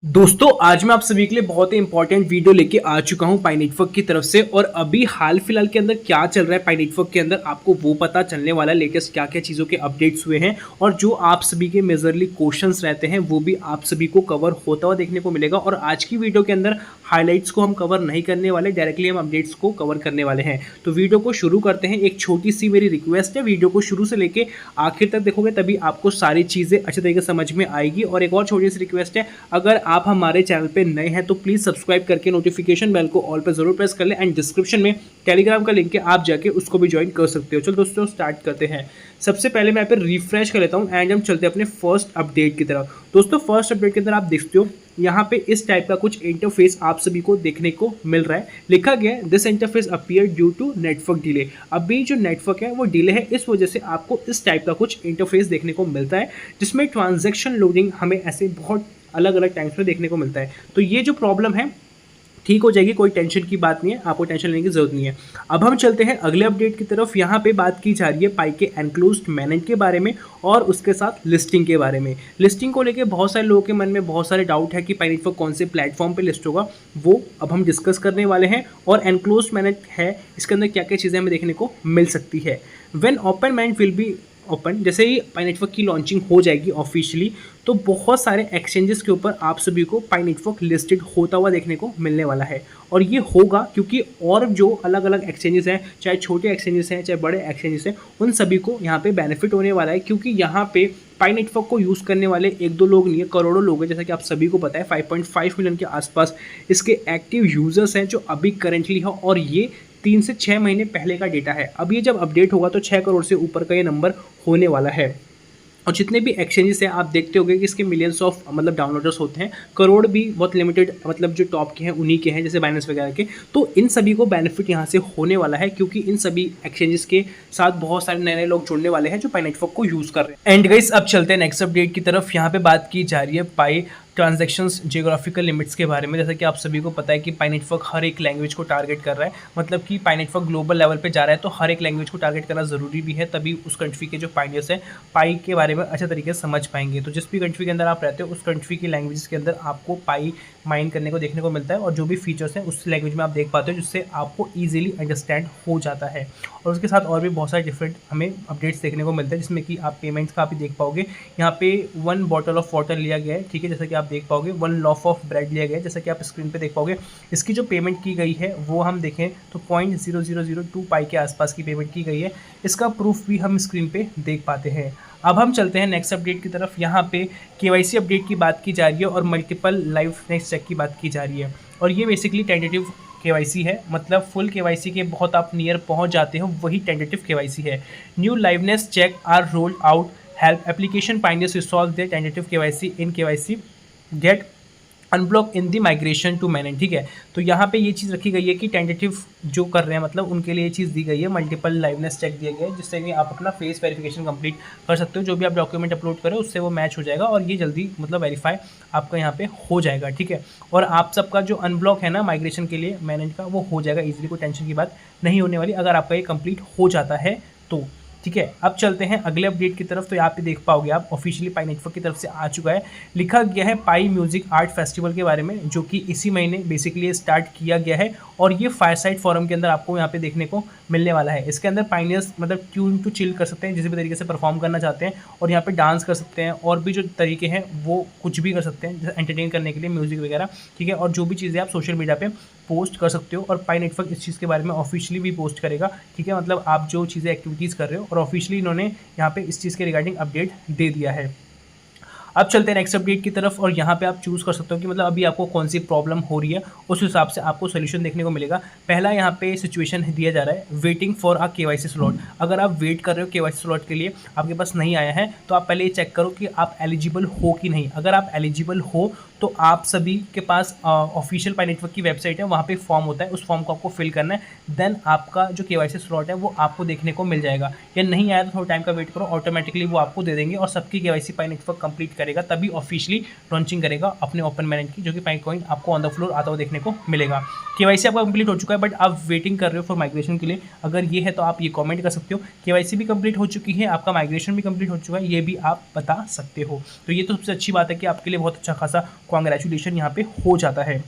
दोस्तों आज मैं आप सभी के लिए बहुत ही इंपॉर्टेंट वीडियो लेके आ चुका हूं पाई नेटवर्क की तरफ से। और अभी हाल फिलहाल के अंदर क्या चल रहा है पाई नेटवर्क के अंदर आपको वो पता चलने वाला है। लेटेस्ट क्या क्या चीज़ों के अपडेट्स हुए हैं और जो आप सभी के मेजरली क्वेश्चंस रहते हैं वो भी आप सभी को कवर होता हुआ देखने को मिलेगा। और आज की वीडियो के अंदर हाईलाइट्स को हम कवर नहीं करने वाले, डायरेक्टली हम अपडेट्स को कवर करने वाले हैं। तो वीडियो को शुरू करते हैं। एक छोटी सी मेरी रिक्वेस्ट है, वीडियो को शुरू से लेके आखिर तक देखोगे तभी आपको सारी चीज़ें अच्छे तरीके से समझ में आएगी। और एक और छोटी सी रिक्वेस्ट है, अगर आप हमारे चैनल पे नए हैं तो प्लीज़ सब्सक्राइब करके नोटिफिकेशन बेल को ऑल पर जरूर प्रेस कर लें। एंड डिस्क्रिप्शन में टेलीग्राम का लिंक है, आप जाके उसको भी ज्वाइन कर सकते हो। चलो दोस्तों स्टार्ट करते हैं। सबसे पहले मैं यहाँ पे रिफ्रेश कर लेता हूँ एंड हम चलते हैं अपने फर्स्ट अपडेट की तरफ। दोस्तों फर्स्ट अपडेट के अंदर आप देखते हो यहाँ पे इस टाइप का कुछ इंटरफेस आप सभी को देखने को मिल रहा है। लिखा गया है this interface appear due to network delay. अभी जो नेटवर्क है वो डिले है, इस वजह से आपको इस टाइप का कुछ इंटरफेस देखने को मिलता है जिसमें ट्रांजैक्शन लोडिंग हमें ऐसे बहुत अलग अलग टाइम्स में देखने को मिलता है। तो ये जो प्रॉब्लम है ठीक हो जाएगी, कोई टेंशन की बात नहीं है, आपको टेंशन लेने की जरूरत नहीं है। अब हम चलते हैं अगले अपडेट की तरफ। यहाँ पे बात की जा रही है पाई के एनक्लोज्ड मैनेज के बारे में और उसके साथ लिस्टिंग के बारे में। लिस्टिंग को लेके बहुत सारे लोगों के मन में बहुत सारे डाउट है कि पाई नेटवर्क कौन से प्लेटफॉर्म पे लिस्ट होगा, वो अब हम डिस्कस करने वाले हैं। और एनक्लोज्ड मैनेज है, इसके अंदर क्या क्या चीज़ें हमें देखने को मिल सकती है। When open manage will be open, जैसे ही पाई नेटवर्क की लॉन्चिंग हो जाएगी ऑफिशियली, तो बहुत सारे एक्सचेंजेस के ऊपर आप सभी को पाई नेटवर्क लिस्टेड होता हुआ देखने को मिलने वाला है। और ये होगा क्योंकि और जो अलग अलग एक्सचेंजेस हैं, चाहे छोटे एक्सचेंजेस हैं चाहे बड़े एक्सचेंजेस हैं, उन सभी को यहाँ पे बेनिफिट होने वाला है। क्योंकि यहाँ पे पाई नेटवर्क को यूज़ करने वाले एक दो लोग नहीं है, करोड़ों लोग हैं। जैसा कि आप सभी को पता है 5.5 मिलियन के आसपास इसके एक्टिव यूजर्स हैं जो अभी करेंटली है। और ये 3 से 6 महीने पहले का डेटा है। अब ये जब अपडेट होगा तो 6 करोड़ से ऊपर का ये नंबर होने वाला है। और जितने भी एक्सचेंजेस हैं आप देखते होंगे कि इसके मिलियंस ऑफ मतलब डाउनलोडर्स होते हैं, करोड़ भी बहुत लिमिटेड मतलब जो टॉप के हैं उन्हीं के हैं, जैसे बाइनेंस वगैरह के। तो इन सभी को बेनिफिट यहाँ से होने वाला है क्योंकि इन सभी एक्सचेंजेस के साथ बहुत सारे नए नए लोग जुड़ने वाले हैं जो पाई नेटवर्क को यूज़ कर रहे हैं। एंड गाइस अब चलते हैं नेक्स्ट अपडेट की तरफ। यहाँ पे बात की जा रही है पाई ट्रांजैक्शंस जियोग्राफिकल लिमिट्स के बारे में। जैसा कि आप सभी को पता है कि पाई नेटवर्क हर एक लैंग्वेज को टारगेट कर रहा है, मतलब कि पाई नेटवर्क ग्लोबल लेवल पे जा रहा है तो हर एक लैंग्वेज को टारगेट करना ज़रूरी भी है, तभी उस कंट्री के जो पाइनियर्स हैं पाई के बारे में अच्छे तरीके से समझ पाएंगे। तो जिस भी कंट्री के अंदर आप रहते हो उस कंट्री की लैंग्वेज के अंदर आपको पाई माइन करने को देखने को मिलता है और जो भी फीचर्स हैं उस लैंग्वेज में आप देख पाते हो जिससे आपको ईजिली अंडरस्टैंड हो जाता है। और उसके साथ और भी बहुत सारे डिफरेंट हमें अपडेट्स देखने को मिलते हैं जिसमें कि आप पेमेंट्स का भी देख पाओगे। यहाँ पे 1 बॉटल ऑफ वाटर लिया गया है, ठीक है, जैसा कि आप देख पाओगे। 1 लॉफ ऑफ ब्रेड लिया गया है, जैसा कि आप स्क्रीन पे देख पाओगे। इसकी जो पेमेंट की गई है वो हम देखें तो 0.0002 पाई के आसपास की पेमेंट की गई है। इसका प्रूफ भी हम स्क्रीन पे देख पाते हैं। अब हम चलते हैं नेक्स्ट अपडेट की तरफ। यहाँ पे केवाईसी अपडेट की बात की जा रही है और मल्टीपल लाइव नेक्स्ट चेक की बात की जा रही है। और ये बेसिकली टेंटेटिव केवाईसी है, मतलब फुल केवाईसी के बहुत आप नियर पहुंच जाते हो, वही टेंटेटिव केवाईसी है। New liveness check are rolled out help application pioneers resolve their tentative KYC in KYC get unblock in the migration to manage, ठीक है। तो यहाँ पे ये चीज़ रखी गई है कि टेंटेटिव जो कर रहे हैं मतलब उनके लिए ये चीज़ दी गई है, मल्टीपल लाइवनेस चेक दिया गया है जिससे कि आप अपना फेस वेरिफिकेशन कंप्लीट कर सकते हो। जो भी आप डॉक्यूमेंट अपलोड करें उससे वो मैच हो जाएगा और ये जल्दी मतलब वेरीफाई आपका यहाँ पे हो जाएगा, ठीक है। और आप सबका जो अनब्लॉक है ना माइग्रेशन के लिए मैनेज का, वो हो जाएगा ईजिली, कोई टेंशन की बात नहीं होने वाली अगर आपका ये कंप्लीट हो जाता है तो, ठीक है। अब चलते हैं अगले अपडेट की तरफ। तो यहाँ पे देख पाओगे आप ऑफिशियली पाई नेटवर्क की तरफ से आ चुका है, लिखा गया है पाई म्यूजिक आर्ट फेस्टिवल के बारे में, जो कि इसी महीने बेसिकली स्टार्ट किया गया है। और ये फायरसाइड फोरम के अंदर आपको यहाँ पे देखने को मिलने वाला है। इसके अंदर पाइनियर्स मतलब ट्यून टू चिल कर सकते हैं, जिस भी तरीके से परफॉर्म करना चाहते हैं, और यहाँ पे डांस कर सकते हैं, और भी जो तरीके हैं वो कुछ भी कर सकते हैं जैसे एंटरटेन करने के लिए म्यूजिक वगैरह, ठीक है। और जो भी चीज़ें आप सोशल मीडिया पे पोस्ट कर सकते हो, और पाई नेटवर्क इस चीज़ के बारे में ऑफिशियली भी पोस्ट करेगा, ठीक है। मतलब आप जो चीज़ें एक्टिविटीज़ कर रहे हो, और ऑफिशियली इन्होंने यहाँ पे इस चीज़ के रिगार्डिंग अपडेट दे दिया है। अब चलते हैं नेक्स्ट अपडेट की तरफ और यहाँ पे आप चूज़ कर सकते हो कि मतलब अभी आपको कौन सी प्रॉब्लम हो रही है, उस हिसाब से आपको सोल्यूशन देखने को मिलेगा। पहला यहाँ पे सिचुएशन दिया जा रहा है waiting for a KYC slot. अगर आप वेट कर रहे हो केवाईसी स्लॉट के लिए, आपके पास नहीं आया है, तो आप पहले ये चेक करो कि आप एलिजिबल हो कि नहीं। अगर आप एलिजिबल हो तो आप सभी के पास ऑफिशियल पाई नेटवर्क की वेबसाइट है, वहाँ पे फॉर्म होता है, उस फॉर्म को आपको फिल करना है। देन आपका जो केवाईसी स्लॉट है वो आपको देखने को मिल जाएगा। या नहीं आया तो थोड़ा टाइम का वेट करो, ऑटोमेटिकली वो आपको दे देंगे और सबकी केवाईसी पाई नेटवर्क कंप्लीट करेगा, तभी ऑफिशियली लॉन्चिंग करेगा अपने ओपन मैनेज की, जो कि पाई कॉइन आपको ऑन द फ्लोर आता हुआ देखने को मिलेगा। केवाईसी आपका कंप्लीट हो चुका है, बट आप वेटिंग कर रहे हो फॉर माइग्रेशन के लिए। अगर ये है तो आप ये कमेंट कर सकते हो। केवाईसी भी कंप्लीट हो चुकी है, आपका माइग्रेशन भी कंप्लीट हो चुका है, ये भी आप बता सकते हो। तो ये तो सबसे अच्छी बात है कि आपके लिए बहुत अच्छा खासा कॉन्ग्रेचुलेशन यहाँ पे हो जाता है।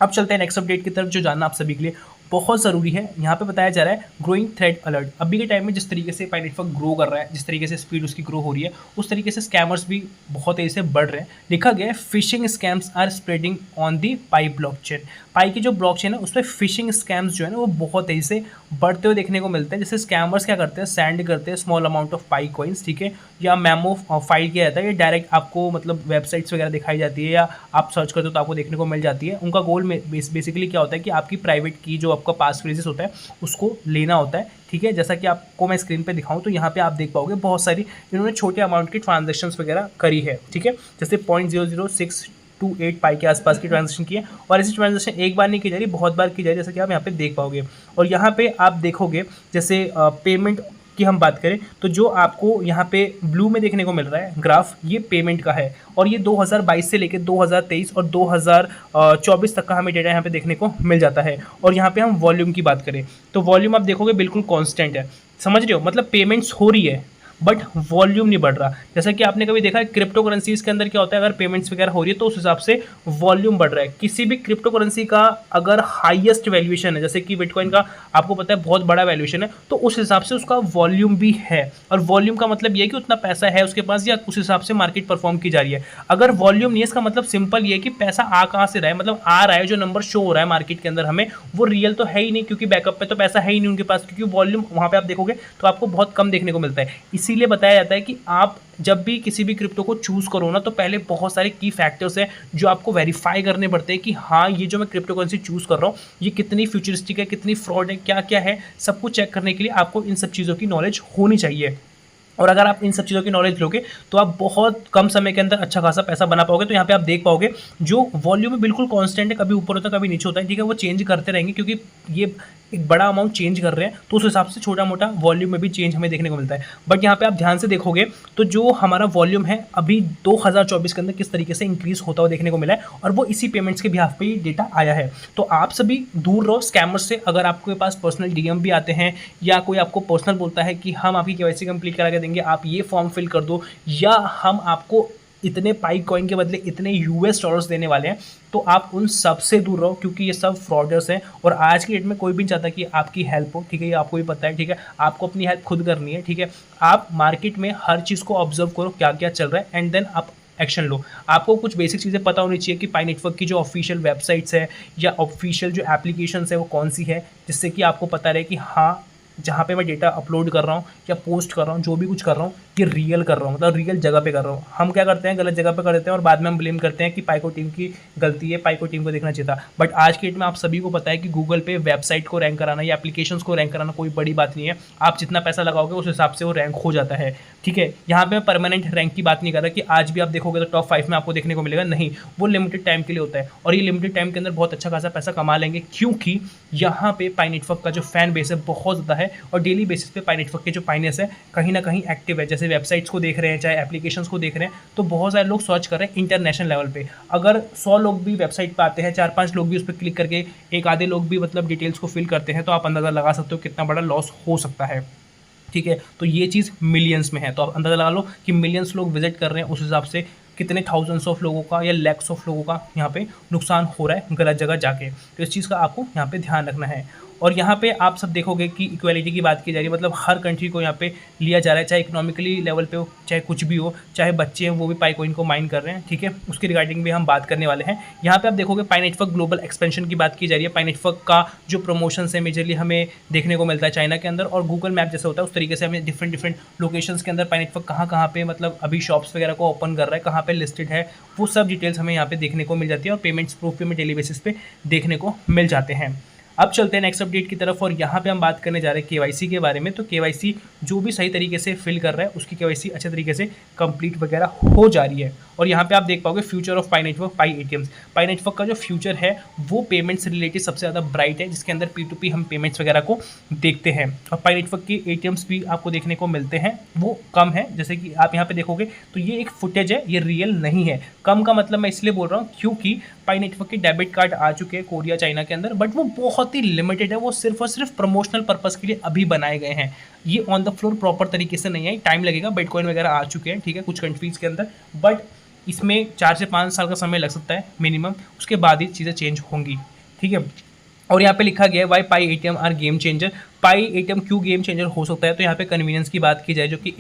अब चलते हैं नेक्स्ट अपडेट की तरफ, जो जानना आप सभी के लिए बहुत ज़रूरी है। यहाँ पे बताया जा रहा है ग्रोइंग थ्रेट अलर्ट। अभी के टाइम में जिस तरीके से पाई नेटवर्क ग्रो कर रहा है, जिस तरीके से स्पीड उसकी ग्रो हो रही है, उस तरीके से स्कैमर्स भी बहुत तेज़ी से बढ़ रहे हैं। लिखा गया है phishing scams are spreading on the Pi blockchain. Pi की जो ब्लॉकचेन है उस पर फिशिंग स्कैम्स जो है ना वो बहुत तेज़ी से बढ़ते हुए देखने को मिलते हैं। जैसे स्कैमर्स क्या करते हैं, सेंड करते हैं small amount of pi coins, ठीक है, या मेमो फाइल किया जाता है, ये डायरेक्ट आपको मतलब वेबसाइट्स वगैरह दिखाई जाती है या आप सर्च करते हो तो आपको देखने को मिल जाती है। उनका गोल बेसिकली क्या होता है कि आपकी प्राइवेट की जो आपका पास फ्रेजेस होता है उसको लेना होता है, ठीक है। जैसा कि आपको मैं स्क्रीन पे दिखाऊं तो यहाँ पे आप देख पाओगे बहुत सारी इन्होंने छोटे अमाउंट की ट्रांजैक्शंस वगैरह करी है, ठीक है। जैसे 0.00628 पाई के आसपास की ट्रांजैक्शन की है, और ऐसी ट्रांजैक्शन एक बार नहीं की जा रही, बहुत बार की जा रही है, जैसा कि आप यहाँ पे देख पाओगे। और यहाँ पे आप देखोगे जैसे पेमेंट की हम बात करें तो जो आपको यहाँ पे ब्लू में देखने को मिल रहा है ग्राफ, ये पेमेंट का है, और ये 2022 से लेकर 2023 और 2024 तक का हमें डेटा यहाँ पे देखने को मिल जाता है। और यहाँ पे हम वॉल्यूम की बात करें तो वॉल्यूम आप देखोगे बिल्कुल कांस्टेंट है, समझ रहे हो, मतलब पेमेंट्स हो रही है बट वॉल्यूम नहीं बढ़ रहा। जैसा कि आपने कभी देखा है क्रिप्टो करेंसीज के अंदर क्या होता है, अगर पेमेंट्स वगैरह हो रही है तो उस हिसाब से वॉल्यूम बढ़ रहा है। किसी भी क्रिप्टो करेंसी का अगर हाईएस्ट वैल्यूएशन है, जैसे कि बिटकॉइन का आपको पता है बहुत बड़ा वैल्यूएशन है, तो उस हिसाब से उसका वॉल्यूम भी है। और वॉल्यूम का मतलब ये है कि उतना पैसा है उसके पास या उस हिसाब से मार्केट परफॉर्म की जा रही है। अगर वॉल्यूम नहीं है, इसका मतलब सिंपल ये है कि पैसा आ कहाँ से रहा है, मतलब आ रहा है, जो नंबर शो हो रहा है मार्केट के अंदर हमें वो रियल तो है ही नहीं, क्योंकि बैकअप पे तो पैसा है ही नहीं उनके पास, क्योंकि वॉल्यूम वहाँ पे आप देखोगे तो आपको बहुत कम देखने को मिलता है। इसीलिए बताया जाता है कि आप जब भी किसी भी क्रिप्टो को चूज करो ना तो पहले बहुत सारे की फैक्टर्स हैं जो आपको वेरीफाई करने पड़ते हैं कि हाँ ये जो मैं क्रिप्टो करेंसी चूज कर रहा हूँ ये कितनी फ्यूचरिस्टिक है, कितनी फ्रॉड है, क्या क्या है, सब कुछ चेक करने के लिए आपको इन सब चीज़ों की नॉलेज होनी चाहिए। और अगर आप इन सब चीज़ों की नॉलेज लोगे तो आप बहुत कम समय के अंदर अच्छा खासा पैसा बना पाओगे। तो यहाँ पे आप देख पाओगे जो वॉल्यूम है बिल्कुल कांस्टेंट है, कभी ऊपर होता है कभी नीचे होता है, ठीक है, वो चेंज करते रहेंगे क्योंकि ये एक बड़ा अमाउंट चेंज कर रहे हैं तो उस हिसाब से छोटा मोटा वॉल्यूम में भी चेंज हमें देखने को मिलता है। बट यहाँ पे आप ध्यान से देखोगे तो जो हमारा वॉल्यूम है अभी 2024 के अंदर किस तरीके से इंक्रीज होता हुआ देखने को मिला है, और वो इसी पेमेंट्स के बिहाफ पे ही डेटा आया है। तो आप सभी दूर रहो स्कैमर्स से। अगर आपके पास पर्सनल डीएम भी आते हैं या कोई आपको पर्सनल बोलता है कि हम आपकी केवाईसी कंप्लीट करा के देंगे, आप ये फॉर्म फिल कर दो, या हम आपको इतने पाई कॉइन के बदले इतने यूएस डॉलर्स देने वाले हैं, तो आप उन सब से दूर रहो क्योंकि ये सब फ्रॉडर्स हैं। और आज की डेट में कोई भी नहीं चाहता कि आपकी हेल्प हो, ठीक है, ये आपको भी पता है, ठीक है, आपको अपनी हेल्प खुद करनी है, ठीक है। आप मार्केट में हर चीज़ को ऑब्जर्व करो क्या क्या चल रहा है एंड देन आप एक्शन लो। आपको कुछ बेसिक चीज़ें पता होनी चाहिए कि पाई नेटवर्क की जो ऑफिशियल वेबसाइट्स है या ऑफिशियल जो एप्लीकेशंस है वो कौन सी है, जिससे कि आपको पता रहे कि हाँ जहाँ पे मैं डेटा अपलोड कर रहा हूँ या पोस्ट कर रहा हूँ, जो भी कुछ कर रहा हूँ ये रियल कर रहा हूँ, मतलब रियल जगह पे कर रहा हूँ। हम क्या करते हैं, गलत जगह पे कर देते हैं और बाद में हम ब्लेम करते हैं कि पाइको टीम की गलती है, पाइको टीम को देखना चाहिए था। बट आज की डेट में आप सभी को पता है कि गूगल पे वेबसाइट को रैंक कराना या एप्लीकेशंस को रैंक कराना कोई बड़ी बात नहीं है। आप जितना पैसा लगाओगे उस हिसाब से वो रैंक हो जाता है, ठीक है। यहाँ पे मैं परमानेंट रैंक की बात नहीं कर रहा कि आज भी आप देखोगे तो टॉप 5 में आपको देखने को मिलेगा, नहीं, वो लिमिटेड टाइम के लिए होता है और ये लिमिटेड टाइम के अंदर बहुत अच्छा खासा पैसा कमा लेंगे क्योंकि यहाँ पे पाई नेटवर्क का जो फैन बेस है बहुत ज़्यादा है और डेली बेसिस पे पाई नेटवर्क के जो पाइनेस है कहीं ना कहीं एक्टिव है। जैसे वेबसाइट्स को देख रहे हैं चाहे एप्लीकेशंस को देख रहे हैं तो बहुत सारे लोग सर्च कर रहे हैं इंटरनेशनल लेवल पे। अगर 100 लोग भी वेबसाइट पे आते हैं, 4-5 लोग भी उस पर क्लिक करके एक आधे लोग भी मतलब डिटेल्स को फिल करते हैं तो आप अंदाज़ा लगा सकते हो कितना बड़ा लॉस हो सकता है, ठीक है। तो ये चीज़ मिलियंस में है, तो आप अंदाज़ा लगा लो कि मिलियंस लोग विजिट कर रहे हैं, उस हिसाब से कितने थाउजेंड्स ऑफ लोगों का या लैक्स ऑफ लोगों का यहाँ पे नुकसान हो रहा है गलत जगह जाके। तो इस चीज़ का आपको यहाँ पे ध्यान रखना है। और यहाँ पे आप सब देखोगे कि इक्वालिटी की बात की जा रही है, मतलब हर कंट्री को यहाँ पे लिया जा रहा है, चाहे इकोनॉमिकली लेवल पे हो, चाहे कुछ भी हो, चाहे बच्चे हैं वो भी पाई कॉइन को माइन कर रहे हैं, ठीक है। उसके रिगार्डिंग भी हम बात करने वाले हैं। यहाँ पे आप देखोगे पाई नेटवर्क ग्लोबल एक्सपेंशन की बात की जा रही है। पाई नेटवर्क का जो प्रमोशन है मेजरली हमें देखने को मिलता है चाइना के अंदर, और गूगल मैप जैसे होता है उस तरीके से हमें डिफरेंट लोकेशंस के अंदर पाई नेटवर्क कहाँ पे मतलब अभी शॉप्स वगैरह को ओपन कर रहा है, कहाँ पे लिस्टेड है, वो सब डिटेल्स हमें यहाँ पे देखने को मिल जाती है और पेमेंट्स प्रूफ भी हमें डेली बेसिस पे देखने को मिल जाते हैं। अब चलते हैं नेक्स्ट अपडेट की तरफ और यहाँ पे हम बात करने जा रहे हैं केवाईसी के बारे में। तो केवाईसी जो भी सही तरीके से फिल कर रहा है उसकी केवाईसी अच्छे तरीके से कंप्लीट वगैरह हो जा रही है। और यहाँ पे आप देख पाओगे future of pi network, pi ATMs. Pi network का जो फ्यूचर है वो पेमेंट्स रिलेटेड सबसे ज़्यादा ब्राइट है, जिसके अंदर P2P हम पेमेंट्स वगैरह को देखते हैं। और पाई नेटवर्क के एटीएम्स भी आपको देखने को मिलते हैं, वो कम है। जैसे कि आप यहाँ पे देखोगे तो ये एक फुटेज है, ये रियल नहीं है। कम का मतलब मैं इसलिए बोल रहा हूँ क्योंकि पाई नेटवर्क के डेबिट कार्ड आ चुके हैं कोरिया चाइना के अंदर, बट वो बहुत ही लिमिटेड है, वो सिर्फ और सिर्फ प्रमोशनल पर्पस के लिए अभी बनाए गए हैं। ये ऑन द फ्लोर प्रॉपर तरीके से नहीं है, टाइम लगेगा। बिटकॉइन वगैरह आ चुके हैं, ठीक है, कुछ कंट्रीज़ के अंदर, बट इसमें 4 से 5 साल का समय लग सकता है मिनिमम, उसके बाद ही चीज़ें चेंज होंगी, ठीक है। और यहाँ पे लिखा गया है why Pi ATM are game changer. पाई एटीएम क्यों गेम चेंजर हो सकता है, तो यहाँ पे कन्वीनियंस की बात की जाए, जो कि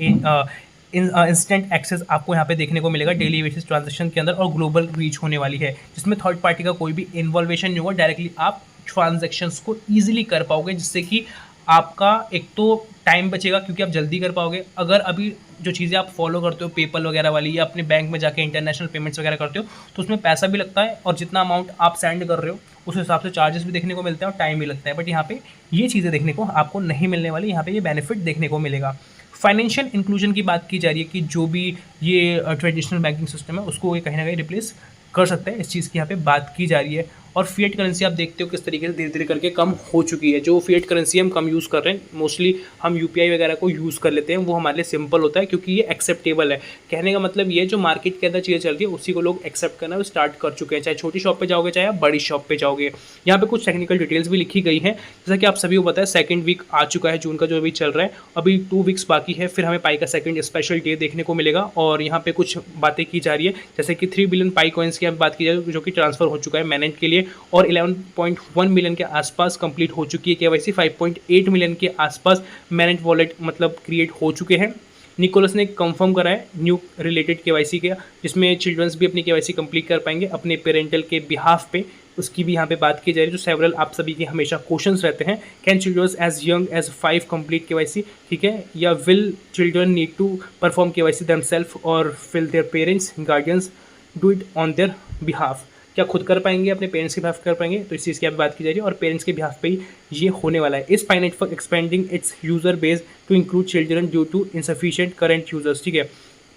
इंस्टेंट एक्सेस आपको यहाँ पे देखने को मिलेगा डेली बेसिस ट्रांजेक्शन के अंदर, और ग्लोबल रीच होने वाली है, जिसमें थर्ड पार्टी का कोई भी इन्वॉल्वेशन नहीं होगा, डायरेक्टली आप ट्रांजेक्शन्स को ईजिली कर पाओगे, जिससे कि आपका एक तो टाइम बचेगा क्योंकि आप जल्दी कर पाओगे। अगर अभी जो चीज़ें आप फॉलो करते हो पेपल वगैरह वाली, या अपने बैंक में जाके इंटरनेशनल पेमेंट्स वगैरह करते हो, तो उसमें पैसा भी लगता है, और जितना अमाउंट आप सेंड कर रहे हो उस हिसाब से चार्जेस भी देखने को मिलते हैं और टाइम भी लगता है। बट यहाँ पे ये चीज़ें देखने को आपको नहीं मिलने वाली, यहाँ पे ये बेनिफिट देखने को मिलेगा। फाइनेंशियल इंक्लूजन की बात की जा रही है कि जो भी ये ट्रेडिशनल बैंकिंग सिस्टम है उसको ये कहीं ना कहीं रिप्लेस कर सकते हैं, इस चीज़ की यहाँ पे बात की जा रही है। और फिएट करेंसी आप देखते हो किस तरीके से धीरे धीरे करके कम हो चुकी है। जो फिएट करेंसी हम कम यूज़ कर रहे हैं, मोस्टली हम यूपीआई वगैरह को यूज़ कर लेते हैं, वो हमारे लिए सिंपल होता है क्योंकि ये एक्सेप्टेबल है। कहने का मतलब ये जो मार्केट के अंदर चीज़ें चल रही है उसी को लोग एक्सेप्ट करना स्टार्ट कर चुके हैं, चाहे छोटी शॉप पे जाओगे चाहे आप बड़ी शॉप पे जाओगे। यहाँ पे कुछ टेक्निकल डिटेल्स भी लिखी गई हैं, जैसा कि आप सभी को पता है सेकंड वीक आ चुका है जून का, जो अभी चल रहा है, अभी 2 वीक्स बाकी है, फिर हमें पाई का सेकंड स्पेशल डे देखने को मिलेगा। और यहाँ पे कुछ बातें की जा रही है, जैसे कि 3 बिलियन पाई कॉइन्स की बात की जाए जो कि ट्रांसफर हो चुका है मैनेज के लिए, और 11.1 मिलियन के आसपास कंप्लीट हो चुकी है केवाईसी, 5.8 मिलियन के आसपास मैनेज वॉलेट मतलब क्रिएट हो चुके हैं। निकोलस ने कंफर्म करा है न्यू रिलेटेड केवाईसी का, जिसमें चिल्ड्रंस भी अपनी केवाईसी कंप्लीट कर पाएंगे अपने पेरेंटल के बिहाफ पे, उसकी भी यहाँ पे बात की जा रही है। जो सेवरल आप सभी के हमेशा क्वेश्चंस रहते हैं, can childrens as young as 5 complete KYC, ठीक है, या will children need to perform KYC themselves और will their parents guardians do it on their behalf, क्या खुद कर पाएंगे अपने पेरेंट्स के बिहाफ कर पाएंगे, तो इस चीज़ की आप बात की जा रही है और पेरेंट्स के बिहाफ पे ही ये होने वाला है। Is Pi network expanding its user base to include children due to insufficient current users, ठीक है।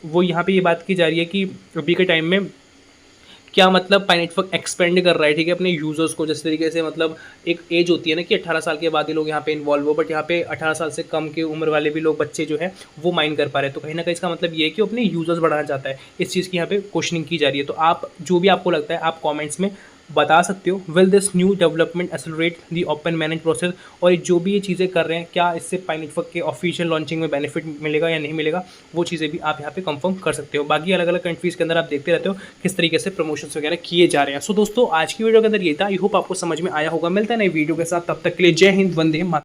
वो यहाँ पे ये बात की जा रही है कि अभी के टाइम में क्या मतलब पाई नेटवर्क एक्सपेंड कर रहा है, ठीक है, अपने यूज़र्स को, जिस तरीके से मतलब एक एज होती है ना कि 18 साल के बाद ही लोग यहाँ पे इन्वॉल्व हो, बट यहाँ पे 18 साल से कम की उम्र वाले भी लोग बच्चे जो है वो माइन कर पा रहे हैं। तो कहीं ना कहीं इसका मतलब ये है कि वो अपने यूज़र्स बढ़ाना चाहता है, इस चीज़ की यहाँ पे क्वेश्चनिंग की जा रही है। तो आप जो भी आपको लगता है आप कॉमेंट्स में बता सकते हो। Will this new development accelerate the open manage process, और जो भी ये चीज़ें कर रहे हैं क्या इससे पाई नेटवर्क के ऑफिशियल लॉन्चिंग में बेनिफिट मिलेगा या नहीं मिलेगा, वो चीज़ें भी आप यहाँ पे कंफर्म कर सकते हो। बाकी अलग अलग कंट्रीज़ के अंदर आप देखते रहते हो किस तरीके से प्रमोशंस वगैरह किए जा रहे हैं। सो दोस्तों आज की वीडियो के अंदर ये था, आई होप आपको समझ में आया होगा। मिलता है नई वीडियो के साथ, तब तक के लिए जय हिंद, वंदे मातरम।